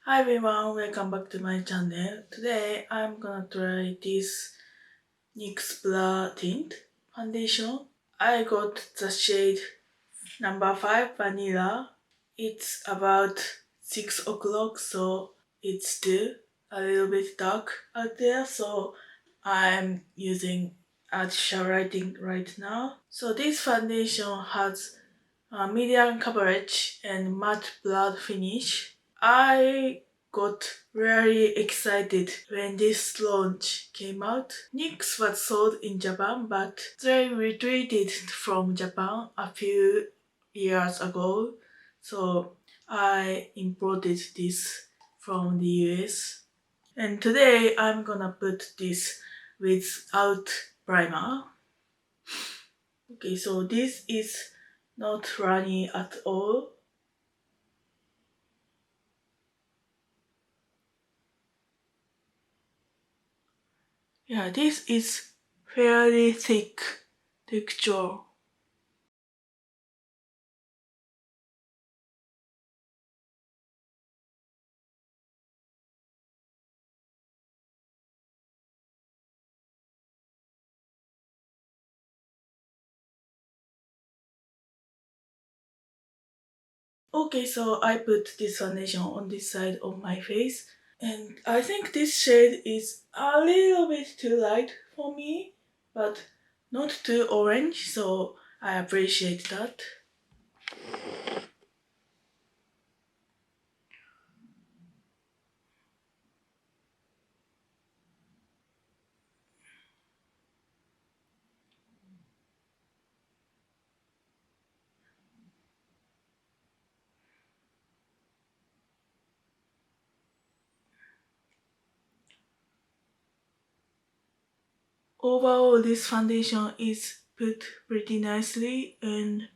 Hi everyone, welcome back to my channel. Today I'm gonna try this NYX Blur Tint Foundation. I got the shade number 5 Vanilla. It's about 6 o'clock, so it's still a little bit dark out there, so I'm using artificial lighting right now. So this foundation has a medium coverage and matte blurred finish. I got really excited when this launch came out. NYX was sold in Japan, but they retreated from Japan a few years ago, so I imported this from the US. And today I'm gonna put this without primer. Okay, so this is not runny at all. Yeah, this is fairly thick texture. Okay, so I put this foundation on this side of my face, and I think this shade is a little bit too light for me, but not too orange, so I appreciate that. Overall, this foundation is put pretty nicely, and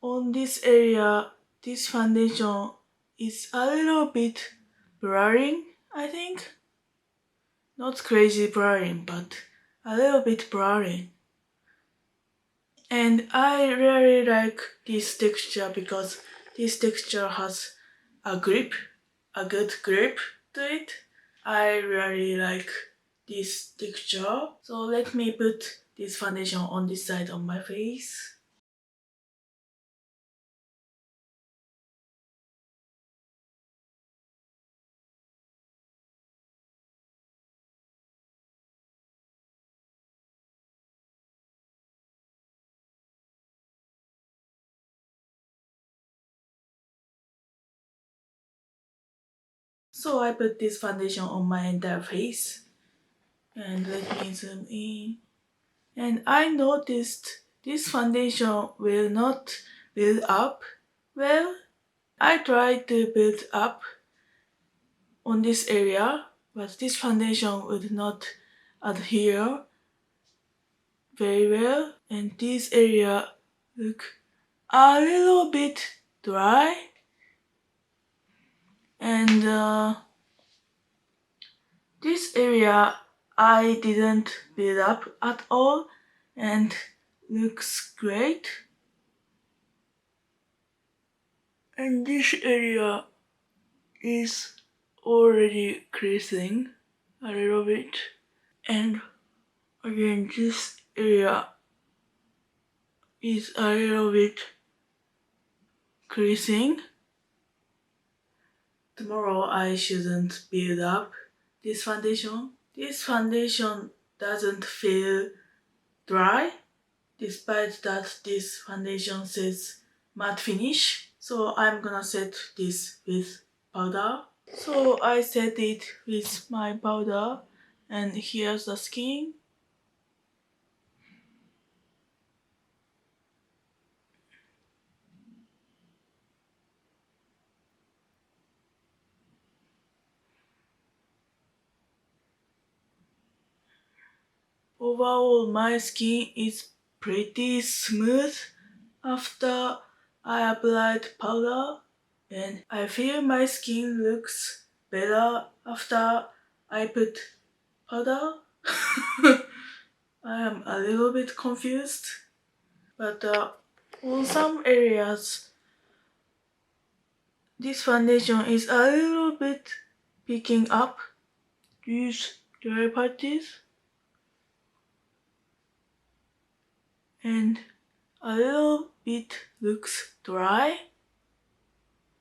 on this area, this foundation is a little bit blurring, I think. Not crazy blurring, but a little bit blurring. And I really like this texture because this texture has a grip, a good grip to it. I really like this texture. So let me put this foundation on this side of my face. So I put this foundation on my entire face. And let me zoom in. And I noticed this foundation will not build up well. I tried to build up on this area, but this foundation would not adhere very well, and this area look a little bit dry, and this area I didn't build up at all and looks great. And this area is already creasing a little bit, and again this area is a little bit creasing. Tomorrow I shouldn't build up this foundation. This foundation doesn't feel dry, despite that this foundation says matte finish. So I'm gonna set this with powder. So I set it with my powder, and here's the skin. Overall, my skin is pretty smooth after I applied powder, and I feel my skin looks better after I put powder. I am a little bit confused, but on some areas this foundation is a little bit picking up these dry parties and a little bit looks dry.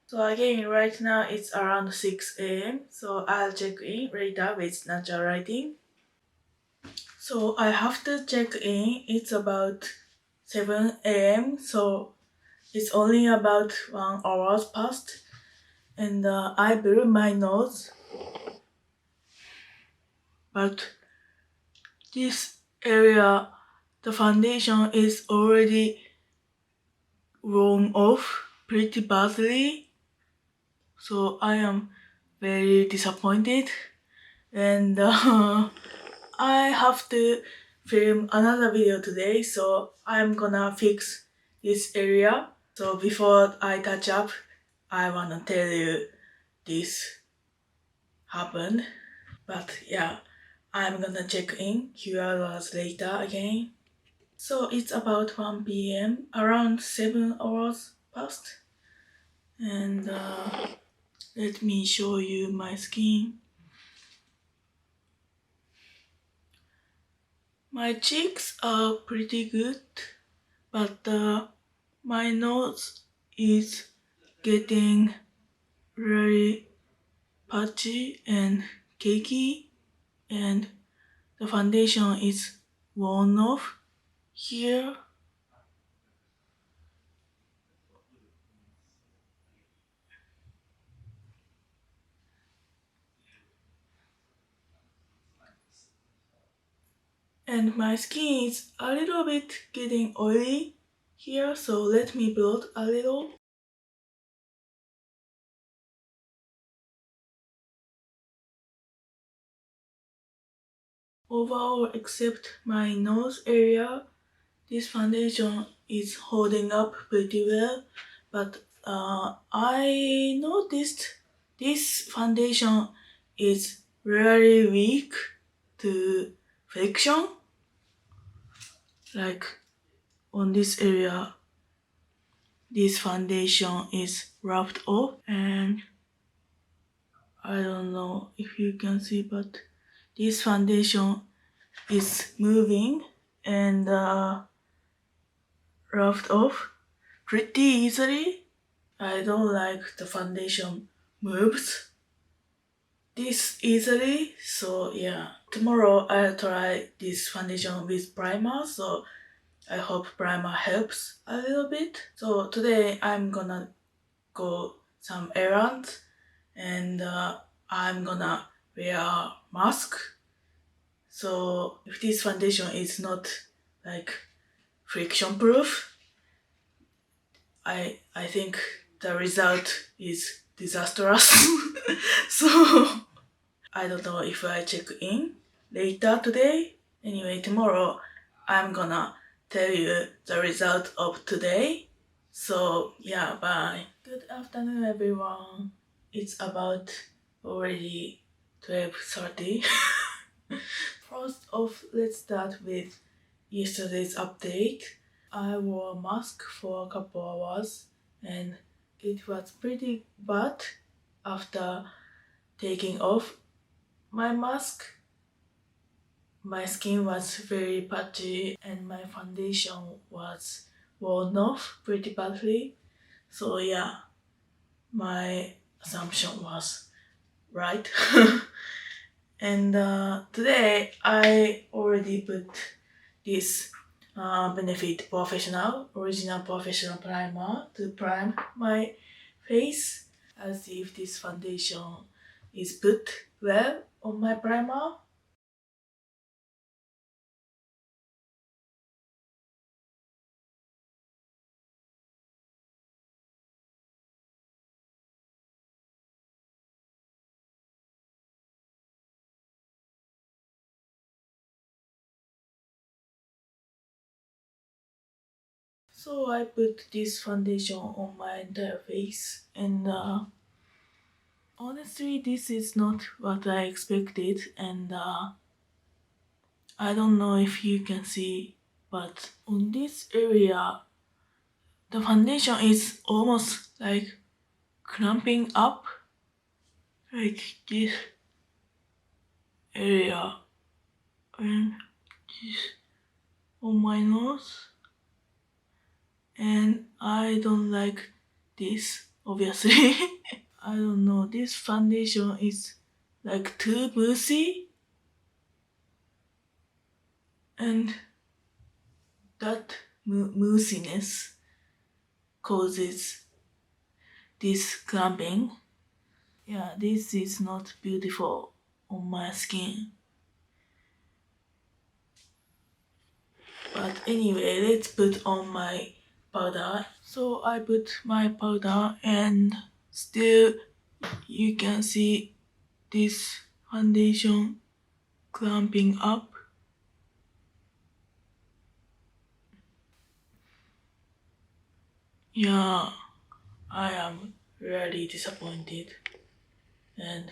So again, right now it's around 6 a.m. So I'll check in later with natural lighting. So I have to check in. It's about 7 a.m. So it's only about 1 hour past. And I blew my nose. But this area, the foundation is already worn off pretty badly. So I am very disappointed. And I have to film another video today, so I'm gonna fix this area. So before I touch up, I wanna tell you this happened. But yeah, I'm gonna check in few hours later again. So it's about 1 p.m. around 7 hours past. And let me show you my skin. My cheeks are pretty good, but my nose is getting really patchy and cakey, and the foundation is worn off here. And my skin is a little bit getting oily here, so let me blot a little. Overall, except my nose area, this foundation is holding up pretty well, but I noticed this foundation is really weak to friction. Like on this area, this foundation is rubbed off, and I don't know if you can see, but this foundation is moving and rubbed off pretty easily. I don't like the foundation moves this easily, so yeah. Tomorrow I'll try this foundation with primer, so I hope primer helps a little bit. So today I'm gonna go some errands and I'm gonna wear a mask. So if this foundation is not like friction proof, I think the result is disastrous. So I don't know if I check in later today. Anyway, tomorrow I'm gonna tell you the result of today. So yeah, bye. Good afternoon everyone. It's about already 12:30. First off, let's start with yesterday's update. I wore a mask for a couple hours and it was pretty bad after taking off my mask. My skin was very patchy and my foundation was worn off pretty badly. So yeah, my assumption was right. And today I already put this Benefit Professional Original Professional Primer to prime my face. I'll see if this foundation is put well on my primer. So I put this foundation on my entire face and honestly this is not what I expected, and I don't know if you can see, but on this area the foundation is almost like clumping up like this area and this on my nose, and I don't like this, obviously. I don't know, this foundation is like too moussy, and that moussiness causes this clumping. Yeah, this is not beautiful on my skin. But anyway, let's put on my powder. So I put my powder and still you can see this foundation clumping up. Yeah, I am really disappointed and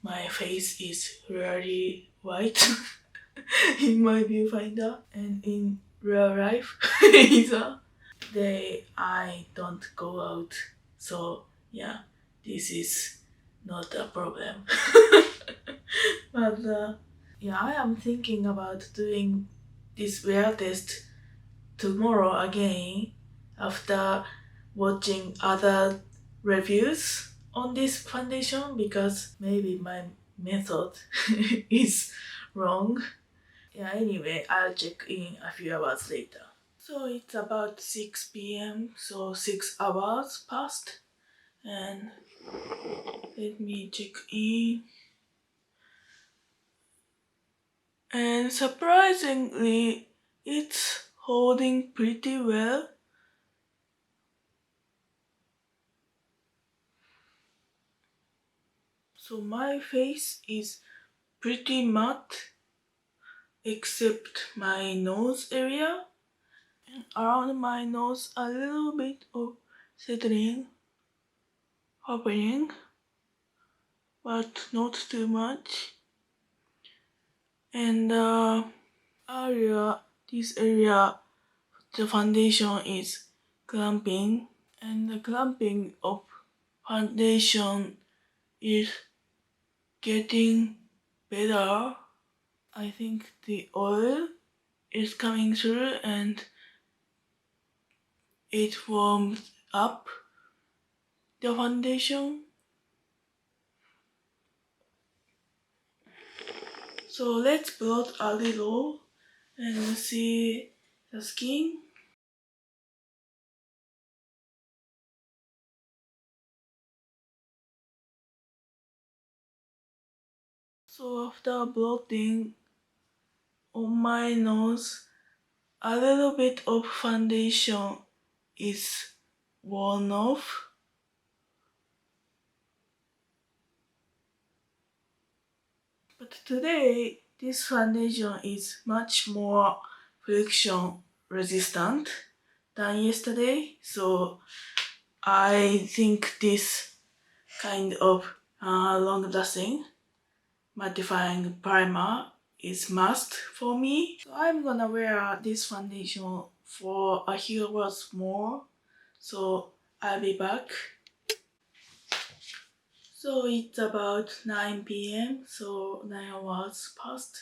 my face is really white in my viewfinder and in real life either. Today I don't go out, so yeah, this is not a problem. But yeah, I am thinking about doing this wear test tomorrow again after watching other reviews on this foundation, because maybe my method is wrong. Yeah, anyway, I'll check in a few hours later. So it's about 6 p.m. so 6 hours passed, and let me check in. And surprisingly, it's holding pretty well. So my face is pretty matte except my nose area. And around my nose a little bit of settling happening, but not too much. And area, this area, the foundation is clumping, and the clumping of foundation is getting better. I think the oil is coming through and it warms up the foundation. So let's blot a little and see the skin. So after blotting on my nose, a little bit of foundation is worn off. But today, this foundation is much more friction resistant than yesterday, so I think this kind of long-lasting mattifying primer is must for me. So I'm gonna wear this foundation for a few hours more, so I'll be back. So it's about 9 p.m. so 9 hours passed,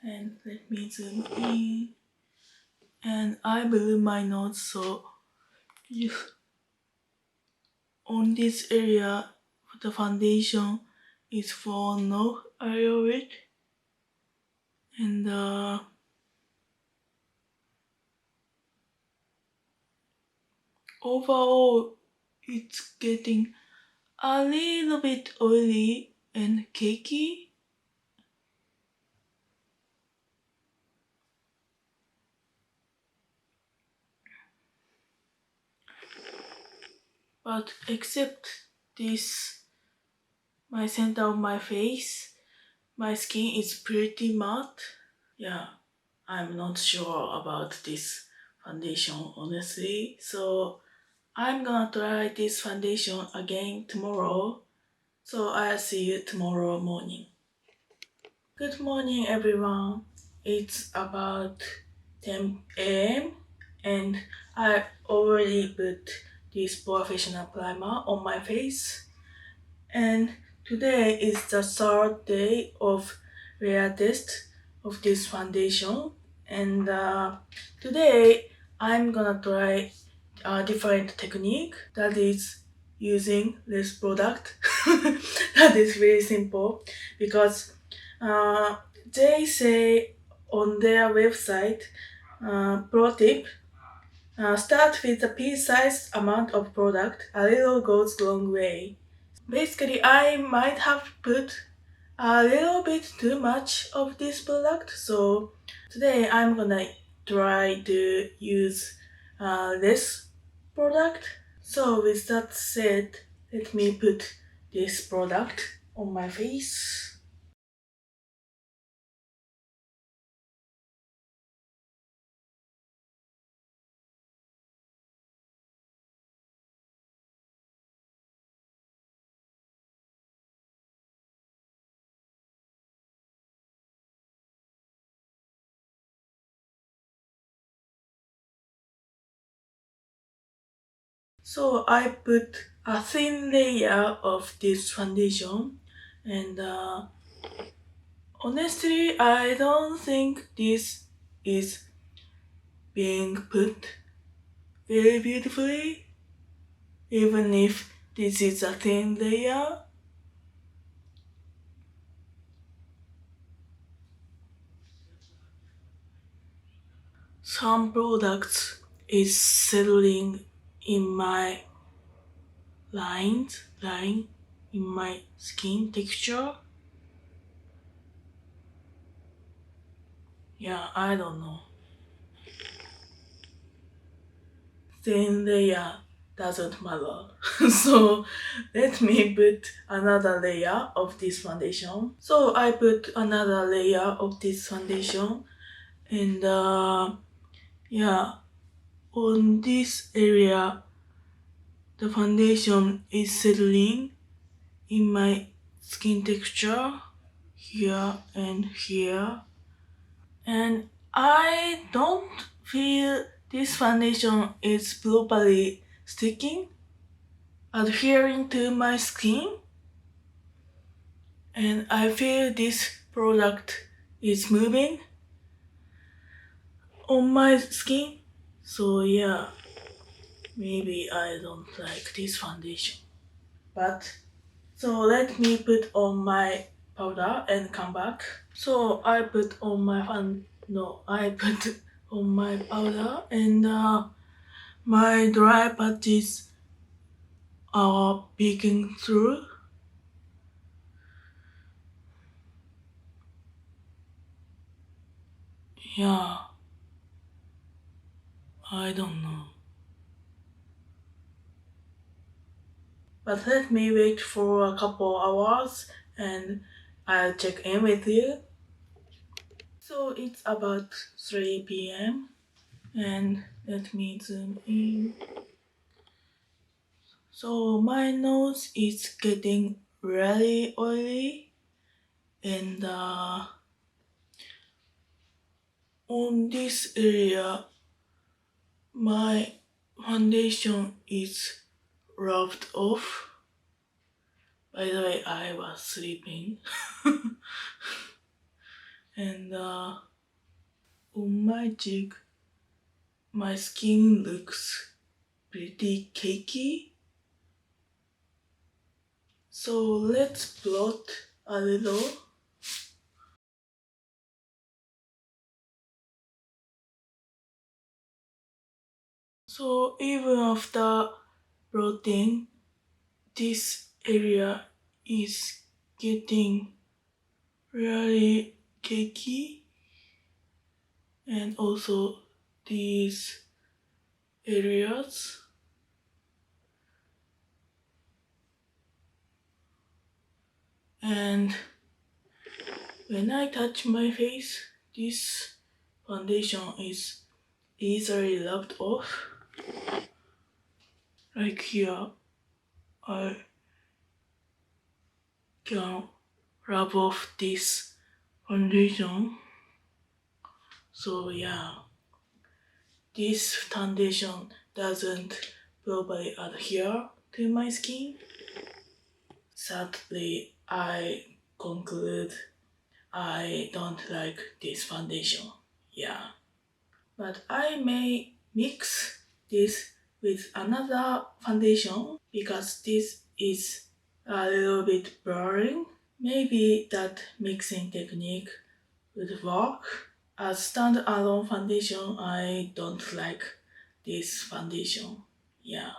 and let me zoom in. And I blew my nose, so if on this area the foundation is fallen off a little bit, and overall it's getting a little bit oily and cakey. But except this, my center of my face, my skin is pretty matte. Yeah, I'm not sure about this foundation honestly, so I'm gonna try this foundation again tomorrow. So I'll see you tomorrow morning. Good morning everyone. It's about 10 a.m. and I already put this professional primer on my face. And today is the third day of layer test of this foundation. And today I'm gonna try a different technique that is using less product. That is very simple because uh, they say on their website, pro tip, start with a pea-sized amount of product. A little goes a long way. Basically, I might have put a little bit too much of this product, so today I'm gonna try to use less product. So with that said, let me put this product on my face. So I put a thin layer of this foundation, and honestly I don't think this is being put very beautifully, even if this is a thin layer. Some products is settling in my line in my skin texture. Yeah, I don't know. Thin layer doesn't matter. So let me put another layer of this foundation. So I put another layer of this foundation, and yeah, on this area the foundation is settling in my skin texture here and here, and I don't feel this foundation is properly sticking, adhering to my skin, and I feel this product is moving on my skin. So yeah, maybe I don't like this foundation. But so let me put on my powder and come back. So I put on my I put on my powder, and my dry patches are peeking through. Yeah, I don't know. But let me wait for a couple hours and I'll check in with you. So it's about 3 p.m. and let me zoom in. So my nose is getting really oily, and on this area my foundation is rubbed off. By the way, I was sleeping. And on my cheek my skin looks pretty cakey. So let's plot a little. So even after plotting, this area is getting really cakey, and also these areas. And when I touch my face, this foundation is easily rubbed off. Like here, I can rub off this foundation. So yeah, this foundation doesn't probably adhere to my skin. Sadly, I conclude I don't like this foundation. Yeah. But I may mix this with another foundation because this is a little bit blurring. Maybe that mixing technique would work. As standalone foundation, I don't like this foundation. Yeah.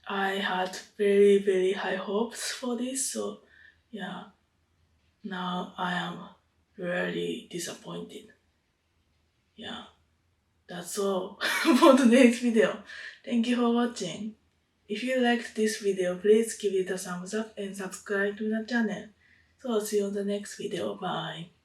I had very high hopes for this, so yeah, now I am really disappointed. Yeah, that's all for today's video. Thank you for watching. If you liked this video, please give it a thumbs up and subscribe to the channel. So see you on the next video. Bye.